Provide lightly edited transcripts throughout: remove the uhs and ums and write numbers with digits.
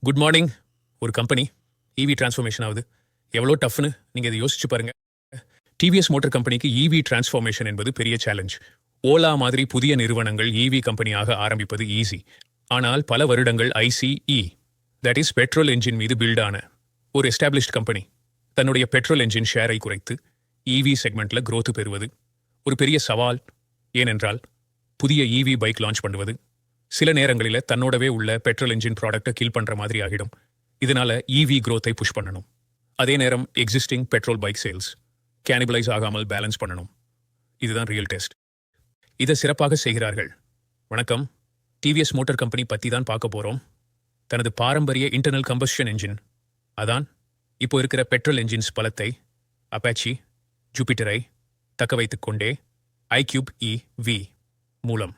Good morning. ஒரு company இவி transformation ஆகுது. எவ்வளோ டஃப்னு நீங்கள் இதை யோசிச்சு பாருங்க. டிவிஎஸ் மோட்டார் கம்பெனிக்கு இவி டிரான்ஸ்ஃபார்மேஷன் என்பது பெரிய சேலஞ்ச். ஓலா மாதிரி புதிய நிறுவனங்கள் இவி கம்பெனியாக ஆரம்பிப்பது ஈஸி. ஆனால் பல வருடங்கள் ICE, that is petrol engine மீது பில்டான ஒரு எஸ்டாப்ளிஷ்ட் கம்பெனி தன்னுடைய பெட்ரோல் என்ஜின் ஷேரை குறைத்து இவி செக்மெண்ட்ல growth பெறுவது ஒரு பெரிய சவால். ஏனென்றால் புதிய இவி பைக் லான்ச் பண்ணுவது சில நேரங்களில் தன்னோடவே உள்ள பெட்ரோல் என்ஜின் ப்ராடக்ட்டை கில் பண்ற மாதிரி ஆகிடும். இதனால இவி growth-ஐ புஷ் பண்ணணும். அதே நேரம் எக்ஸிஸ்டிங் பெட்ரோல் பைக் சேல்ஸ் கேனிபலைஸ் ஆகாமல் பேலன்ஸ் பண்ணணும். இதுதான் ரியல் டெஸ்ட். இதை சிறப்பாக செய்கிறார்கள். வணக்கம், டிவிஎஸ் மோட்டார் கம்பெனி பற்றி தான் பார்க்க போகிறோம். தனது பாரம்பரிய இன்டர்னல் கம்பஸ்ஷன் என்ஜின், அதான் இப்போ இருக்கிற பெட்ரோல் என்ஜின்ஸ் பலத்தை அப்பாச்சி, ஜூபிட்டரை தக்க வைத்துக் கொண்டே ஐக்யூப் இவி மூலம்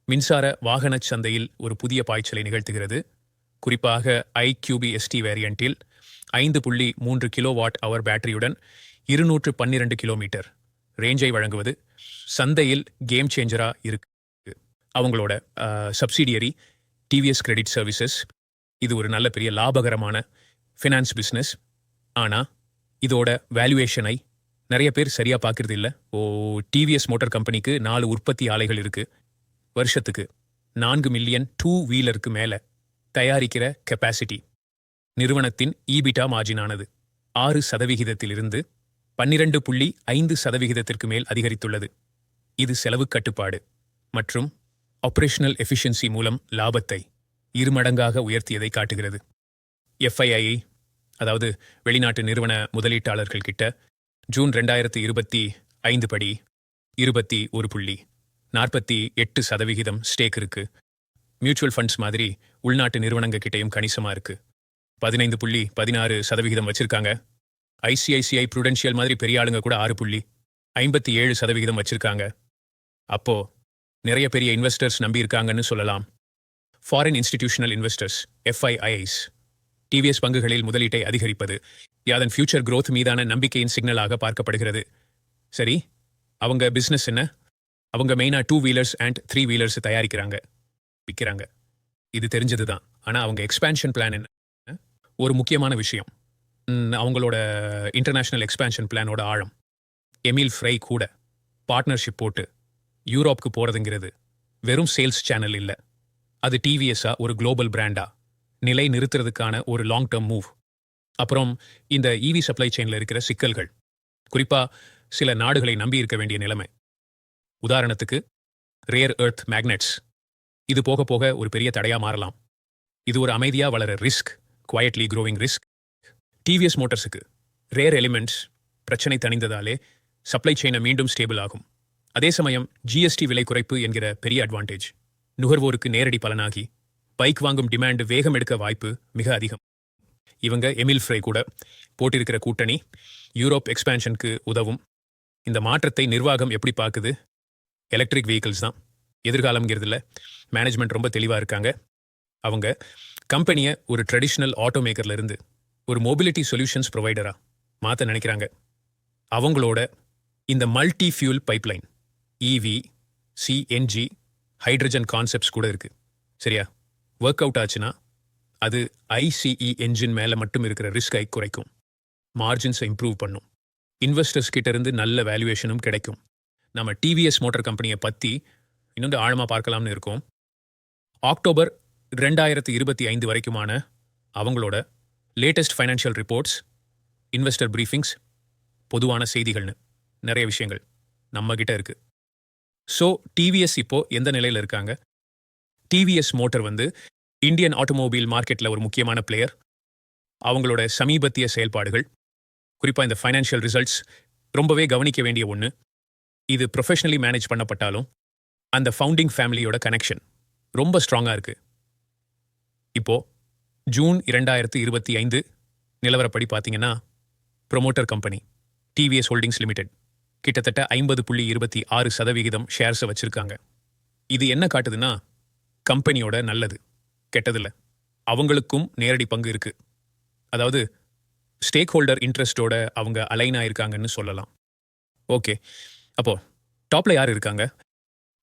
மின்சார வாகன சந்தையில் ஒரு புதிய பாய்ச்சலை நிகழ்த்துகிறது. குறிப்பாக ஐக்யூபிஎஸ்டி வேரியண்டில் 5.3 கிலோவாட் அவர் பேட்டரியுடன் 212 கிலோமீட்டர் ரேஞ்சை வழங்குவது சந்தையில் கேம் சேஞ்சரா இருக்கு. அவங்களோட சப்சிடியரி டிவிஎஸ் கிரெடிட் சர்வீசஸ், இது ஒரு நல்ல பெரிய லாபகரமான ஃபினான்ஸ் பிஸ்னஸ். ஆனால் இதோட வேல்யூவேஷனை நிறைய பேர் சரியாக பார்க்கறது இல்லை. டிவிஎஸ் மோட்டார் கம்பெனிக்கு 4 உற்பத்தி ஆலைகள் இருக்கு. வருஷத்துக்கு 4 மில்லியன் 2 வீலருக்கு மேலே தயாரிக்கிற கெப்பாசிட்டி. நிறுவனத்தின் ஈபிட்டா மார்ஜினானது 6% 12.5% மேல் அதிகரித்துள்ளது. இது செலவு கட்டுப்பாடு மற்றும் ஆபரேஷனல் எஃபிஷியன்சி மூலம் லாபத்தை இருமடங்காக உயர்த்தியதை காட்டுகிறது. எஃப்ஐஐ, அதாவது வெளிநாட்டு நிறுவன முதலீட்டாளர்கள் கிட்ட ஜூன் 2025 படி 21.48% ஸ்டேக் இருக்கு. மியூச்சுவல் ஃபண்ட்ஸ் மாதிரி உள்நாட்டு நிறுவனங்க கிட்டையும் கணிசமா இருக்கு. 15.16% வச்சிருக்காங்க. ஐசிஐசிஐ ப்ரூடென்ஷியல் மாதிரி பெரிய ஆளுங்க கூட 6.57% வச்சிருக்காங்க. அப்போ நிறைய பெரிய இன்வெஸ்டர்ஸ் நம்பி இருக்காங்கன்னு சொல்லலாம். Foreign institutional investors FIIs TVS பங்குகளில் முதலீட்டை அதிகரிப்பது அதன் ஃபியூச்சர் growth மீதான நம்பிக்கையின் சிக்னலாக பார்க்கப்படுகிறது. சரி, அவங்க பிஸ்னஸ் என்ன? அவங்க மெயினா 2 வீலர்ஸ் அண்ட் 3 வீலர்ஸ் தயாரிக்கிறாங்க, விற்கிறாங்க. இது தெரிஞ்சது தான். ஆனால் அவங்க எக்ஸ்பேன்ஷன் பிளான் என்ன? ஒரு முக்கியமான விஷயம், அவங்களோட இன்டர்நேஷனல் எக்ஸ்பேன்ஷன் பிளானோட ஆழம். எமில் ஃப்ரை கூட பார்ட்னர்ஷிப் போட்டு யூரோப்புக்கு போகிறதுங்கிறது வெறும் சேல்ஸ் சேனல் இல்லை. அது டிவிஎஸ்ஸா ஒரு குளோபல் பிராண்டா நிலை நிறுத்துறதுக்கான ஒரு லாங் டேர்ம் மூவ். அப்புறம் இந்த இவி சப்ளை செயினில் இருக்கிற சிக்கல்கள், குறிப்பாக சில நாடுகளை நம்பி இருக்க வேண்டிய நிலைமை. உதாரணத்துக்கு ரேர் எர்த் மேக்னெட்ஸ், இது போக போக ஒரு பெரிய தடையா மாறலாம். இது ஒரு அமைதியா வளர risk, quietly growing risk. TVS மோட்டார்ஸுக்கு ரேர் எலிமெண்ட்ஸ் பிரச்சனை தணிந்ததாலே சப்ளை செயினை மீண்டும் ஸ்டேபிள் ஆகும். அதே சமயம் ஜிஎஸ்டி விலை குறைப்பு என்கிற பெரிய அட்வான்டேஜ் நுகர்வோருக்கு நேரடி பலனாகி பைக் வாங்கும் டிமாண்ட் வேகம் எடுக்க வாய்ப்பு மிக அதிகம். இவங்க எமில் ஃப்ரை கூட போட்டிருக்கிற கூட்டணி யூரோப் எக்ஸ்பேன்ஷனுக்கு உதவும். இந்த மாற்றத்தை நிர்வாகம் எப்படி பார்க்குது? எலக்ட்ரிக் வெஹிக்கிள்ஸ் தான் எதிர்காலம்ங்கிறதுல மேனேஜ்மெண்ட் ரொம்ப தெளிவாக இருக்காங்க. அவங்க கம்பெனியை ஒரு ட்ரெடிஷ்னல் ஆட்டோமேக்கர்ல இருந்து ஒரு மொபிலிட்டி சொல்யூஷன்ஸ் ப்ரொவைடரா மாற்ற நினைக்கிறாங்க. அவங்களோட இந்த மல்டி ஃபியூல் பைப்லைன், இவி, சிஎன்ஜி, ஹைட்ரஜன் கான்செப்ட்ஸ் கூட இருக்கு. சரியா? ஒர்க் அவுட் ஆச்சுன்னா அது ஐசிஇ என்ஜின் மேலே மட்டும் இருக்கிற ரிஸ்கை குறைக்கும், மார்ஜின்ஸை இம்ப்ரூவ் பண்ணும், இன்வெஸ்டர்ஸ் கிட்ட இருந்து நல்ல வேல்யூவேஷனும் கிடைக்கும். நம்ம டிவிஎஸ் மோட்டார் கம்பெனியை பற்றி இன்னொன்று ஆழமாக பார்க்கலாம்னு இருக்கோம். அக்டோபர் 2025 வரைக்குமான அவங்களோட லேட்டஸ்ட் ஃபைனான்ஷியல் ரிப்போர்ட்ஸ், இன்வெஸ்டர் பிரீஃபிங்ஸ், பொதுவான செய்திகள்னு நிறைய விஷயங்கள் நம்ம கிட்ட இருக்கு. ஸோ டிவிஎஸ் இப்போ எந்த நிலையில் இருக்காங்க? டிவிஎஸ் மோட்டார் இந்தியன் ஆட்டோமொபைல் மார்க்கெட்டில் ஒரு முக்கியமான பிளேயர். அவங்களோட சமீபத்திய செயல்பாடுகள், குறிப்பாக இந்த ஃபைனான்ஷியல் ரிசல்ட்ஸ் ரொம்பவே கவனிக்க வேண்டிய ஒன்று. இது ப்ரொஃபஷனலி மேனேஜ் பண்ணப்பட்டாலும் அந்த ஃபவுண்டிங் ஃபேமிலியோட கனெக்ஷன் ரொம்ப ஸ்ட்ராங்காக இருக்கு. இப்போ ஜூன் 2025 நிலவரப்படி பார்த்தீங்கன்னா promoter company TVS holdings limited கிட்டத்தட்ட 50.26% ஷேர்ஸை வச்சிருக்காங்க. இது என்ன காட்டுதுன்னா கம்பெனியோட நல்லது கெட்டதில்லை, அவங்களுக்கும் நேரடி பங்கு இருக்கு. அதாவது ஸ்டேக் ஹோல்டர் இன்ட்ரெஸ்டோட அவங்க அலைன் ஆயிருக்காங்கன்னு சொல்லலாம். ஓகே, அப்போ டாப்ல யார் இருக்காங்க?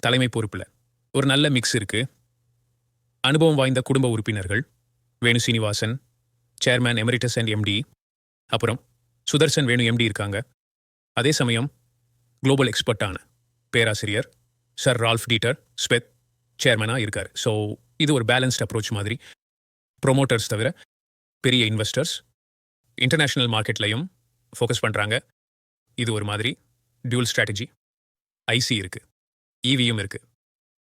தலைமை பொறுப்புல ஒரு நல்ல மிக்ஸ் இருக்கு. அனுபவம் வாய்ந்த குடும்ப உறுப்பினர்கள், Venu Srinivasan, chairman emeritus and MD. அப்புறம் சுதர்சன் வேணு எம்டி இருக்காங்க. அதே சமயம் குளோபல் எக்ஸ்பர்ட்டான பேராசிரியர் சர் ரால்ஃப் டீட்டர் ஸ்பெத் சேர்மனாக இருக்கார். ஸோ இது ஒரு பேலன்ஸ்ட் அப்ரோச் மாதிரி. ப்ரொமோட்டர்ஸ் தவிர பெரிய இன்வெஸ்டர்ஸ் இன்டர்நேஷ்னல் மார்க்கெட்லையும் ஃபோக்கஸ் பண்ணுறாங்க. இது ஒரு மாதிரி டியூல் ஸ்ட்ராட்டஜி. ஐசி இருக்கு, ஈவியும் இருக்கு.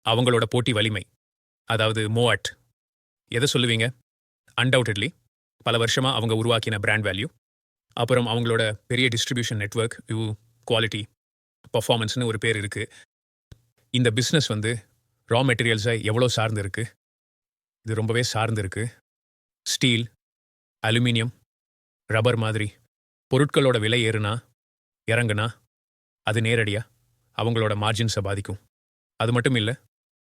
அவங்களோட போட்டி வலிமை, அதாவது மோஅட் எதை சொல்லுவீங்க? அன்டவுட்டட்லி பல வருஷமாக அவங்க உருவாக்கின பிராண்ட் வேல்யூ, அப்புறம் அவங்களோட பெரிய டிஸ்ட்ரிபியூஷன் நெட்வொர்க், வியூ, குவாலிட்டி, பர்ஃபார்மன்ஸ்னு ஒரு பேர் இருக்கு. இந்த பிஸ்னஸ் வந்து ரா மெட்டீரியல்ஸை எவ்வளோ சார்ந்து இருக்கு? இது ரொம்பவே சார்ந்து இருக்கு. ஸ்டீல், அலுமினியம், ரப்பர் மாதிரி பொருட்களோட விலை ஏறுனா இறங்குனா அது நேரடியாக அவங்களோட மார்ஜின்ஸை பாதிக்கும். அது மட்டும் இல்லை,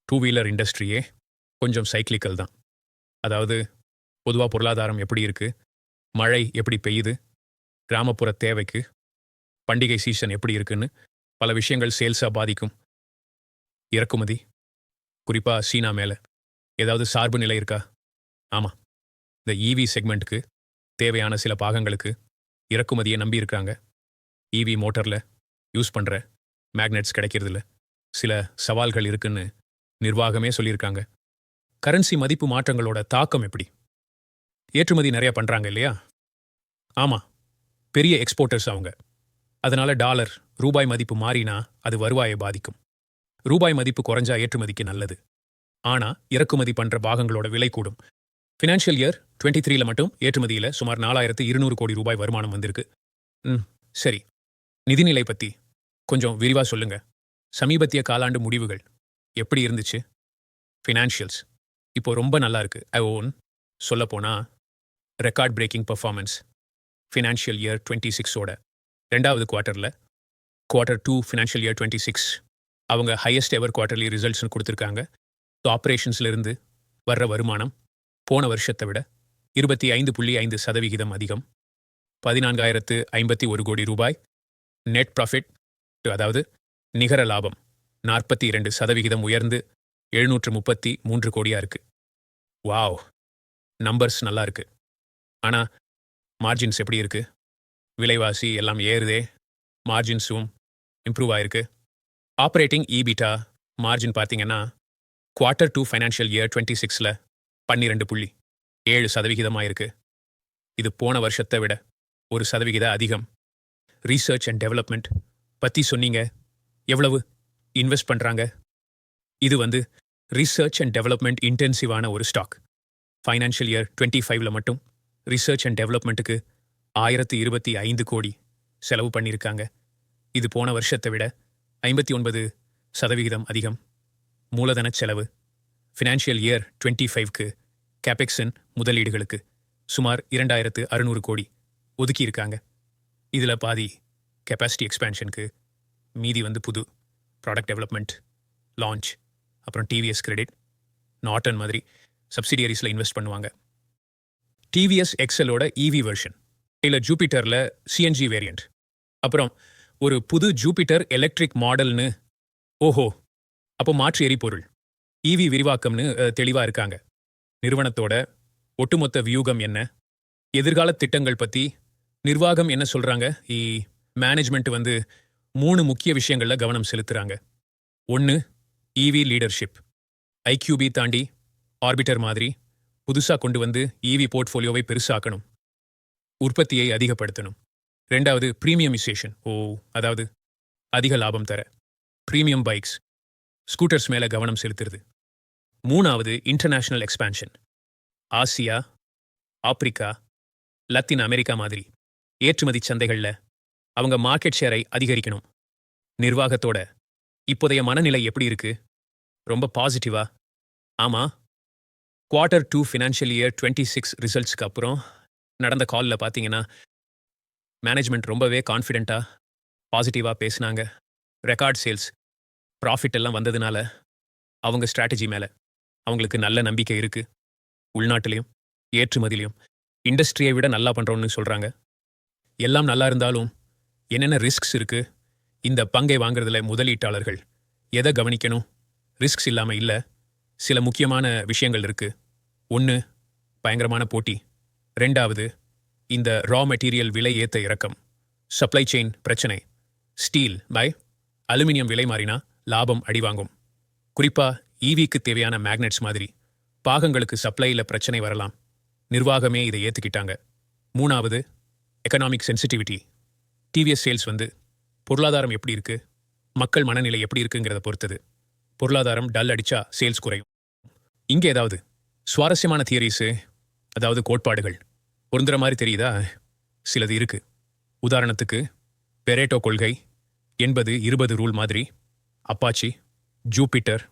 டூ வீலர் இண்டஸ்ட்ரியே கொஞ்சம் சைக்ளிக்கல் தான். அதாவது பொதுவாக பொருளாதாரம் எப்படி இருக்கு, மழை எப்படி பெய்யுது, கிராமப்புற தேவைக்கு பண்டிகை சீசன் எப்படி இருக்குன்னு பல விஷயங்கள் சேல்ஸாக பாதிக்கும். இறக்குமதி, குறிப்பாக சீனா மேலே ஏதாவது சார்பு நிலை இருக்கா? ஆமாம், இந்த ஈவி செக்மெண்ட்டுக்கு தேவையான சில பாகங்களுக்கு இறக்குமதியை நம்பி இருக்காங்க. ஈவி மோட்டரில் யூஸ் பண்ணுற மேக்னெட்ஸ் கிடைக்கிறதுல சில சவால்கள் இருக்குன்னு நிர்வாகமே சொல்லியிருக்காங்க. கரன்சி மதிப்பு மாற்றங்களோட தாக்கம் எப்படி? ஏற்றுமதி நிறைய பண்ணுறாங்க இல்லையா? ஆமாம், பெரிய எக்ஸ்போர்ட்டர்ஸ் அவங்க. அதனால டாலர் ரூபாய் மதிப்பு மாறினா அது வருவாயை பாதிக்கும். ரூபாய் மதிப்பு குறைஞ்சா ஏற்றுமதிக்கு நல்லது. ஆனால் இறக்குமதி பண்ணுற பாகங்களோட விலை கூடும். ஃபினான்ஷியல் இயர் 23ல மட்டும் ஏற்றுமதியில் சுமார் 4200 கோடி ரூபாய் வருமானம் வந்திருக்கு. சரி, நிதிநிலை பற்றி கொஞ்சம் விரிவாக சொல்லுங்க. சமீபத்திய காலாண்டு முடிவுகள் எப்படி இருந்துச்சு? ஃபினான்ஷியல்ஸ் இப்போ ரொம்ப நல்லா இருக்கு. சொல்லப்போனால் record breaking performance. Financial year 26ஓட 2வது குவார்ட்டரில் Q2 ஃபினான்ஷியல் இயர் 26 அவங்க ஹையஸ்ட் எவர் குவார்ட்டர்லி ரிசல்ட்ஸ்னு கொடுத்துருக்காங்க. ஸோ ஆப்ரேஷன்ஸ்லேருந்து வர்ற வருமானம் போன வருஷத்தை விட 25.5% அதிகம், 14,051 கோடி ரூபாய். நெட் ப்ராஃபிட், அதாவது நிகர லாபம், 42% உயர்ந்து 733 கோடியாக இருக்கு. வாவ், நம்பர்ஸ் நல்லா இருக்கு. ஆனால் மார்ஜின்ஸ் எப்படி இருக்கு? விலைவாசி எல்லாம் ஏறுதே, மார்ஜின்ஸும் இம்ப்ரூவ் ஆயிருக்கு. ஆப்ரேட்டிங் ஈபிட்டா மார்ஜின் பார்த்தீங்கன்னா Q2 ஃபைனான்ஷியல் இயர் 26ல் 12.7% ஆயிருக்கு. இது போன வருஷத்தை விட 1% அதிகம். ரீசர்ச் அண்ட் டெவலப்மெண்ட் பற்றி சொன்னீங்க, எவ்வளவு இன்வெஸ்ட் பண்ணுறாங்க? இது வந்து ரிசர்ச் அண்ட் டெவலப்மெண்ட் இன்டென்சிவான ஒரு ஸ்டாக். ஃபைனான்ஷியல் இயர் 25ல் மட்டும் ரிசர்ச் அண்ட் டெவலப்மெண்ட்டுக்கு 1025 கோடி செலவு பண்ணியிருக்காங்க. இது போன வருஷத்தை விட 59% அதிகம். மூலதன செலவு ஃபினான்ஷியல் இயர் 25க்கு கேபெக்ஸின் முதலீடுகளுக்கு சுமார் 2600 கோடி ஒதுக்கியிருக்காங்க. இதில் பாதி கெப்பாசிட்டி எக்ஸ்பேன்ஷனுக்கு, மீதி வந்து புது ப்ராடக்ட் டெவலப்மெண்ட், லான்ச், அப்புறம் டிவிஎஸ் கிரெடிட், நாட்டன் மாதிரி சப்சிடியரிஸில் இன்வெஸ்ட் பண்ணுவாங்க. டிவிஎஸ் எக்ஸலோட இவி வெர்ஷன், இல்லை ஜூபிட்டரில் சிஎன்ஜி வேரியண்ட், அப்புறம் ஒரு புது ஜூபிட்டர் எலக்ட்ரிக் மாடல்னு. ஓஹோ, அப்போ மாற்று எரிபொருள் இவி விரிவாக்கம்னு தெளிவாக இருக்காங்க. நிறுவனத்தோட ஒட்டுமொத்த வியூகம் என்ன? எதிர்கால திட்டங்கள் பற்றி நிர்வாகம் என்ன சொல்கிறாங்க? மேனேஜ்மெண்ட் வந்து 3 முக்கிய விஷயங்களில் கவனம் செலுத்துகிறாங்க. 1, இவி லீடர்ஷிப். ஐக்யூபி தாண்டி ஆர்பிட்டர் மாதிரி புதுசாக கொண்டு வந்து இவி போர்ட்ஃபோலியோவை பெருசாக்கணும், உற்பத்தியை அதிகப்படுத்தணும். 2வது ப்ரீமியமிசேஷன், அதாவது அதிக லாபம் தர ப்ரீமியம் பைக்ஸ், ஸ்கூட்டர்ஸ் மேலே கவனம் செலுத்துறது. 3வது international expansion. Asia, Africa, Latin America மாதிரி ஏற்றுமதி சந்தைகளில் அவங்க மார்க்கெட் ஷேரை அதிகரிக்கணும். நிர்வாகத்தோட இப்போதைய மனநிலை எப்படி இருக்கு? ரொம்ப பாசிட்டிவா? ஆமாம், Q2 ஃபினான்ஷியல் இயர் 26 ரிசல்ட்ஸ்க்கு அப்புறம் நடந்த காலில் பார்த்தீங்கன்னா மேனேஜ்மெண்ட் ரொம்பவே கான்ஃபிடென்ட்டாக பாசிட்டிவாக பேசினாங்க. ரெக்கார்ட் சேல்ஸ், ப்ராஃபிட் எல்லாம் வந்ததுனால அவங்க ஸ்ட்ராட்டஜி மேலே அவங்களுக்கு நல்ல நம்பிக்கை இருக்கு. உள்நாட்டிலையும் ஏற்றுமதியிலையும் இண்டஸ்ட்ரியை விட நல்லா பண்ணுறோன்னு சொல்கிறாங்க. எல்லாம் நல்லா இருந்தாலும் என்னென்ன ரிஸ்க்ஸ் இருக்கு? இந்த பங்கை வாங்குறதுல முதலீட்டாளர்கள் எதை கவனிக்கணும்? ரிஸ்க்ஸ் இல்லாமல் இல்லை, சில முக்கியமான விஷயங்கள் இருக்கு. 1, பயங்கரமான போட்டி. 2வது இந்த ரா மெட்டீரியல் விலை ஏத்த இறக்கம், சப்ளை செயின் பிரச்சனை. ஸ்டீல் பை அலுமினியம் விலை மாறினா லாபம் அடிவாங்கும். குறிப்பா ஈவிக்கு தேவையான மேக்னெட்ஸ் மாதிரி பாகங்களுக்கு சப்ளைல பிரச்சனை வரலாம். நிர்வாகமே இதை ஏத்துக்கிட்டாங்க. 3வது எக்கனாமிக் சென்சிட்டிவிட்டி. டிவிஎஸ் சேல்ஸ் பொருளாதாரம் எப்படி இருக்கு, மக்கள் மனநிலை எப்படி இருக்குங்கிறத பொறுத்தது. பொருளாதாரம் டல் அடிச்சா சேல்ஸ் குறையும். இங்க ஏதாவது சுவாரஸ்யமான தியரிஸு, அதாவது கோட்பாடுகள் பொருந்துற மாதிரி தெரியுதா? சிலது இருக்கு. உதாரணத்துக்கு பெரேட்டோ கொள்கை, 80-20 ரூல் மாதிரி, அப்பாச்சி, ஜூபிட்டர்,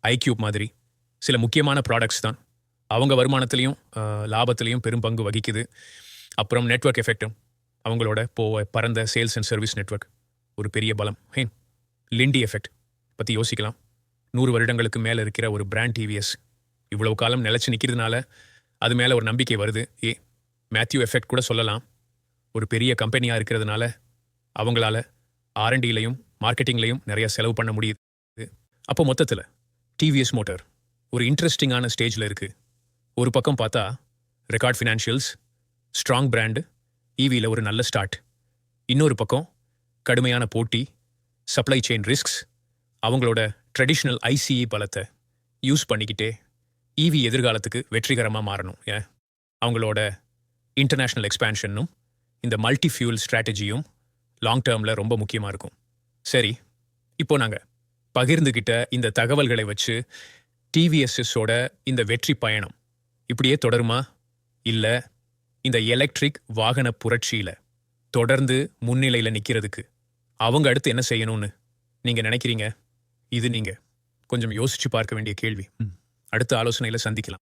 ஐக்யூப் மாதிரி சில முக்கியமான ப்ராடக்ட்ஸ் தான் அவங்க வருமானத்திலையும் லாபத்திலையும் பெரும் பங்கு வகிக்குது. அப்புறம் நெட்வொர்க் எஃபெக்டும், அவங்களோட பரந்த சேல்ஸ் அண்ட் சர்வீஸ் நெட்வொர்க் ஒரு பெரிய பலம். லிண்டி எஃபெக்ட் பற்றி யோசிக்கலாம். 100 வருடங்களுக்கு மேலே இருக்கிற ஒரு பிராண்ட் டிவிஎஸ் இவ்வளவு காலம் நிலைச்சு நிற்கிறதுனால அது மேலே ஒரு நம்பிக்கை வருது. மேத்யூ எஃபெக்ட் கூட சொல்லலாம். ஒரு பெரிய கம்பெனியாக இருக்கிறதுனால அவங்களால R&Dலையும் மார்க்கெட்டிங்லையும் நிறைய செலவு பண்ண முடியுது. அப்போ மொத்தத்தில் டிவிஎஸ் மோட்டார் ஒரு இன்ட்ரெஸ்டிங்கான ஸ்டேஜில் இருக்கு. ஒரு பக்கம் பார்த்தா ரெக்கார்ட் ஃபினான்ஷியல்ஸ், ஸ்ட்ராங் பிராண்டு, ஈவியில் ஒரு நல்ல ஸ்டார்ட். இன்னொரு பக்கம் கடுமையான போட்டி, சப்ளை செயின் ரிஸ்க்ஸ், அவங்களோட ட்ரெடிஷ்னல் ஐசிஇ பலத்தை யூஸ் பண்ணிக்கிட்டே ஈவி எதிர்காலத்துக்கு வெற்றிகரமாக மாறணும். அவங்களோட இன்டர்நேஷ்னல் எக்ஸ்பேன்ஷனும் இந்த மல்டி ஃபியூல் ஸ்ட்ராட்டஜியும் லாங் டேர்மில் ரொம்ப முக்கியமாக இருக்கும். சரி, இப்போ நாங்கள் பகிர்ந்துகிட்ட இந்த தகவல்களை வச்சு டிவிஎஸ்எஸோட இந்த வெற்றி பயணம் இப்படியே தொடருமா, இல்லை இந்த எலக்ட்ரிக் வாகன புரட்சியில் தொடர்ந்து முன்னிலையில் நிற்கிறதுக்கு அவங்க அடுத்து என்ன செய்யணும்னு நீங்கள் நினைக்கிறீங்க? இது நீங்கள் கொஞ்சம் யோசிச்சு பார்க்க வேண்டிய கேள்வி. அடுத்த ஆலோசனையில் சந்திக்கலாம்.